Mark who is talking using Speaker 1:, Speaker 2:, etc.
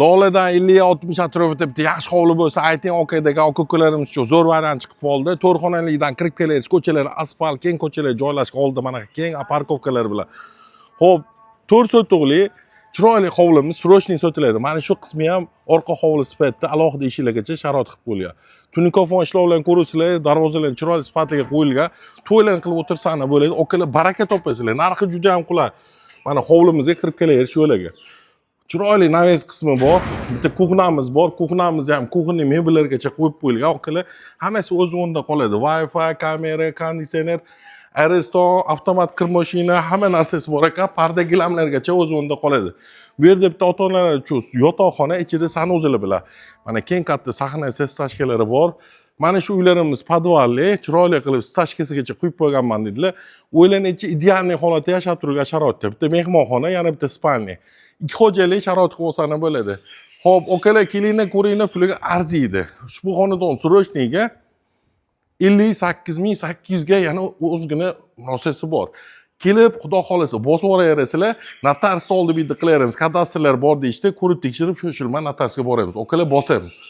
Speaker 1: Loladan 50-60 atrofida bitta yaxshi hovli bo'lsa, ayting aka ukalarimiz uchun zo'r variant chiqib qoldi. To'rxonalikdan kirib kelasiz, ko'chalar asfalt, keng ko'chalar joylashgan oldi mana keng parkovkalar bilan. Xo'p, 4 sotuvli chiroyli hovlimiz srochniy sotiladi. Mana shu qismi ham orqa hovli sifatida alohida ishlargacha sharoit qilib qo'yilgan. Tunikofon ishlovlarni ko'rasizlar, darvozalar chiroyli sifatga qo'yilgan. To'ylarni qilib o'tirsanglar bo'ladi. Okalar baraka topasizlar. Narxi juda ham qulay. Mana hovlimizga kirib kelaverish yo'laga. Chiroyli naves qismi bor. Bitta kuxnamiz bor. Kuxnamizni ham kuxni mebellargacha qo'yib qo'yilgan. Okalar hammasi o'z o'rnida qoladi. Wi-Fi, kamera, konditsioner, aerodrom, avtomat kir mashina, hamma narsasi bor ekan. Parda gilamlargacha o'z o'rnida qoladi. Bu yerda bitta ota-onalar uchun yotoqxona, ichida sanuzalar bilan. Mana keng katta sahna stashkalari bor. Mana shu uylarimiz podvalli, chiroyli qilib stashkasigacha quyib qo'yganman dedilar. O'ylaningchi ideal holatda yashab turgan sharoitda. Bitta mehmonxona, yana bitta spalniya. Ikki xo'jalik sharoit qilib olsana bo'ladi. Xo'p, okalar kelinglar, ko'ringlar, puliga arziydi. Ushbu xonadon srochniga 58.800 ga yana o'zgina munosabati bor. Kelib, xudo xolasa, bosib yuboraverasizlar, notariusda oldi bitta qilaveramiz. Kadastrlar bor deyishdi, ko'rib tekshirib, shoshilmay notariusga boramiz. Okalar bosamiz.